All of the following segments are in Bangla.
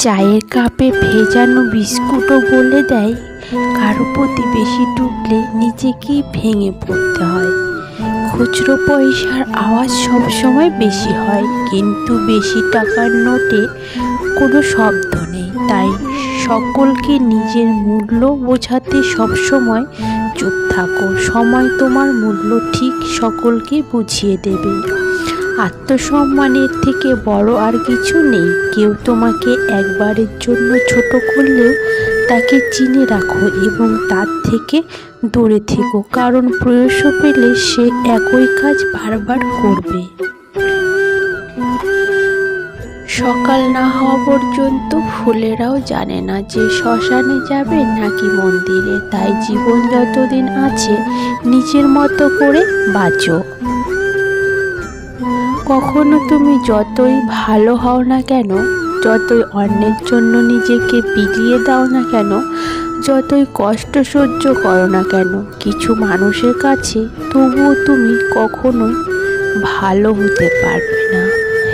চায়ের কাপে ভেজানো বিস্কুটও বলে দেয় কারো প্রতি বেশি ডুবলে নিজেকেই ভেঙে পড়তে হয়। খুচরো পয়সার আওয়াজ সবসময় বেশি হয়, কিন্তু বেশি টাকার নোটে কোনো শব্দ নেই। তাই সকলকে নিজের মূল্য বোঝাতে সবসময় চুপ থাকো। সময় তোমার মূল্য ঠিক সকলকে বুঝিয়ে দেবে। আত্মসম্মানের থেকে বড় আর কিছু নেই। কেউ তোমাকে একবারের জন্য ছোট করলেও তাকে চিনে রাখো এবং তার থেকে দূরে থেকো, কারণ প্রয়োজন পেলে সে একই কাজ বারবার করবে। সকাল না হওয়া পর্যন্ত ফুলেরাও জানে না যে শ্মশানে যাবে নাকি মন্দিরে। তাই জীবন যতদিন আছে নিজের মতো করে বাঁচো। কখনো তুমি যতই ভালো হও না কেন, যতই অন্যের জন্য নিজেকে বিলিয়ে দাও না কেন, যতই কষ্ট সহ্য করো না কেন কিছু মানুষের কাছে, তবুও তুমি কখনোই ভালো হতে পারবে না।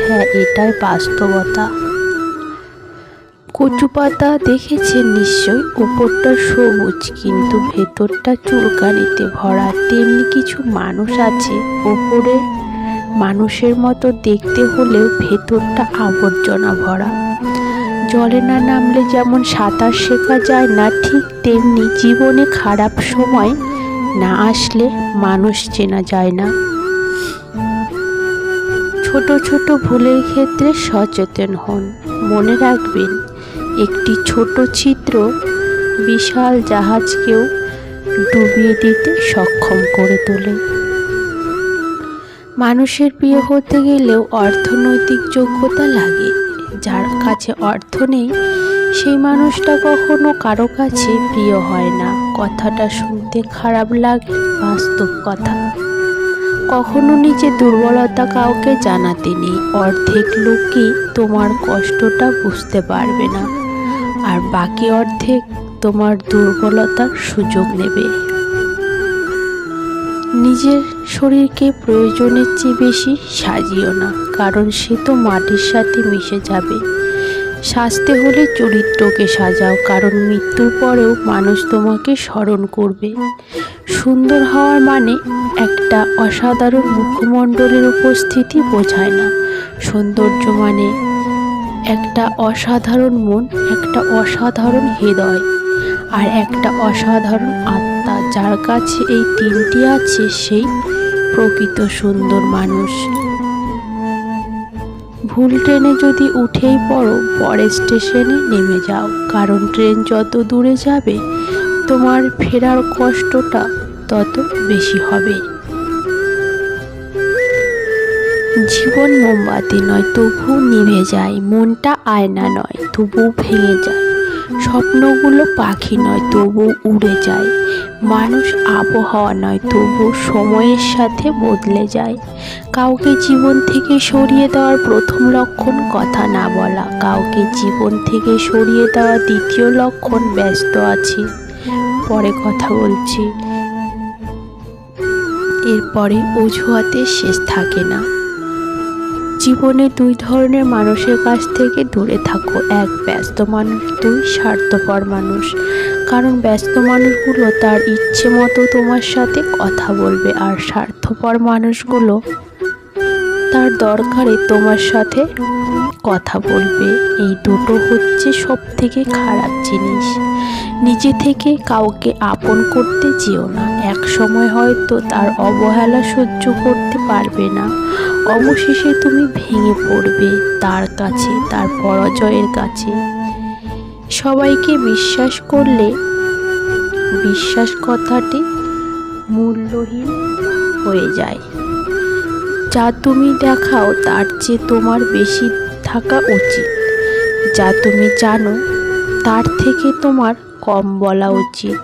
হ্যাঁ, এটাই বাস্তবতা। কচু পাতা দেখেছেন নিশ্চয়ই, উপরটা সবুজ কিন্তু ভেতরটা চুলকানিতে ভরা। তেমনি কিছু মানুষ আছে, উপরে মানুষের মতো দেখতে হলেও ভেতরটা আবর্জনা ভরা। জলে না নামলে যেমন সাঁতার শেখা যায় না, ঠিক তেমনি জীবনে খারাপ সময় না আসলে মানুষ চেনা যায় না। ছোট ছোট ভুলের ক্ষেত্রে সচেতন হন। মনে রাখবেন, একটি ছোট ছিদ্র বিশাল জাহাজকেও ডুবিয়ে দিতে সক্ষম করে তোলে। মানুষের প্রিয় হতে গেলেও অর্থনৈতিক যোগ্যতা লাগে। যার কাছে অর্থ নেই সেই মানুষটা কখনো কারো কাছে প্রিয় হয় না। কথাটা শুনতে খারাপ লাগে, বাস্তব কথা। কখনো নিজের দুর্বলতা কাউকে জানাতে নেই। অর্ধেক লোকই তোমার কষ্টটা বুঝতে পারবে না, আর বাকি অর্ধেক তোমার দুর্বলতার সুযোগ নেবে। নিজের শরীরকে প্রয়োজনের চেয়ে বেশি সাজিও না, কারণ সে তো মাটির সাথে মিশে যাবে। সাজতে হলে চরিত্রকে সাজাও, কারণ মৃত্যুর পরেও মানুষ তোমাকে স্মরণ করবে। সুন্দর হওয়ার মানে একটা অসাধারণ মুখমণ্ডলের উপস্থিতি বোঝায় না। সৌন্দর্য মানে একটা অসাধারণ মন, একটা অসাধারণ হৃদয়, আর একটা অসাধারণ আত্মা। যার কাছে এই তিনটি আছে সেই প্রকৃত সুন্দর মানুষ। ভুল ট্রেনে যদি উঠেই পড়ো, পরের স্টেশনে নেমে যাও, কারণ ট্রেন যত দূরে যাবে তোমার ফেরার কষ্টটা তত বেশি হবে। জীবন মোমবাতি নয়, তবু নিভে যায়। মনটা আয়না নয়, তবু ভেঙে যায়। স্বপ্নগুলো পাখি নয়, তবু উড়ে যায়। মানুষ আবহাওয়া নয়, তবু সময়ের সাথে বদলে যায়। কাউকে জীবন থেকে সরিয়ে দেওয়ার প্রথম লক্ষণ কথা না বলা। কাউকে জীবন থেকে সরিয়ে দেওয়ার দ্বিতীয় লক্ষণ ব্যস্ত আছি, পরে কথা বলছি। এরপরে অজুহাতে শেষ থাকে না। জীবনে দুই ধরনের মানুষের কাছ থেকে দূরে থাকো। এক, ব্যস্ত মানুষ। দুই, স্বার্থপর মানুষ। কারণ ব্যস্ত মানুষগুলো তার ইচ্ছে মতো তোমার সাথে কথা বলবে, আর স্বার্থপর মানুষগুলো তার দরকারে তোমার সাথে কথা বলবে। এই দুটো হচ্ছে সব থেকে খারাপ জিনিস। নিজে থেকে কাউকে আপন করতে যেও না। এক সময় হয়তো তার অবহেলা সহ্য করতে পারবে না। অবশেষে তুমি ভেঙে পড়বে তার কাছে, তার পরাজয়ের কাছে। সবাইকে বিশ্বাস করলে বিশ্বাস কথাটি মূল্যহীন হয়ে যায়। যা তুমি দেখাও তার চেয়ে তোমার বেশি থাকা উচিত। যা তুমি জানো তার থেকে তোমার কম বলা উচিত।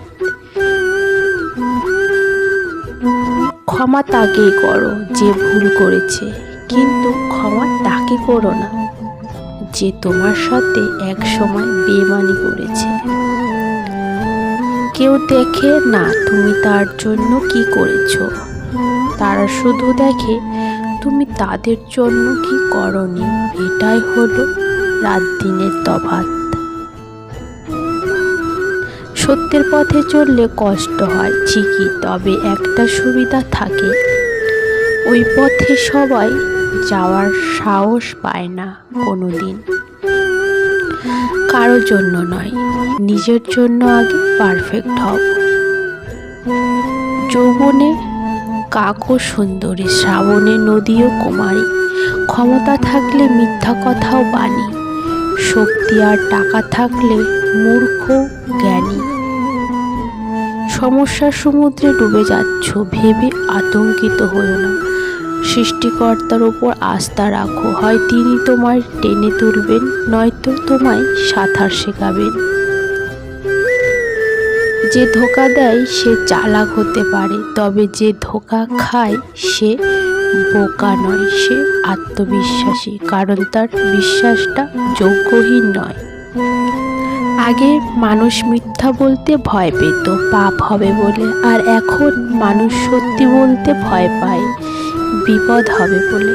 ক্ষমা তাকেই করো যে ভুল করেছে, কিন্তু ক্ষমা তাকে করো না যে তোমার সাথে এক সময় বেইমানি করেছে। কেউ দেখে না তুমি তার জন্য কি করেছো, তারা শুধু দেখে তুমি তাদের জন্য কি করনি। এটাই হলো রাত দিনের তফাৎ। সত্যের পথে চললে কষ্ট হয় ঠিকই, তবে একটা সুবিধা থাকে, ওই পথে সবাই যাওয়ার সাহস পায় না কোনোদিন। কারো জন্য নয়, নিজের জন্য আগে পারফেক্ট হব। যৌবনে কাকও সুন্দরী, শ্রাবণে নদীও কুমারী, ক্ষমতা থাকলে মিথ্যা কথাও বাণী, শক্তি আর টাকা থাকলে মূর্খ জ্ঞানী। সমস্যার সমুদ্রে ডুবে যাচ্ছ ভেবে আতঙ্কিত হও না, সৃষ্টিকর্তার ওপর আস্থা রাখো, হয় তিনি তোমায় টেনে তুলবেন, নয়তো তোমায় সাঁতার শেখাবেন। যে ধোঁকা দেয় সে চালাক হতে পারে, তবে যে ধোঁকা খায় সে বোকা নয়, সে আত্মবিশ্বাসী, কারণ তার বিশ্বাসটা যোগ্যহীন নয়। আগে মানুষ মিথ্যা বলতে ভয় পেত পাপ হবে বলে, আর এখন মানুষ সত্যি বলতে ভয় পায় বিপদ হবে বলে।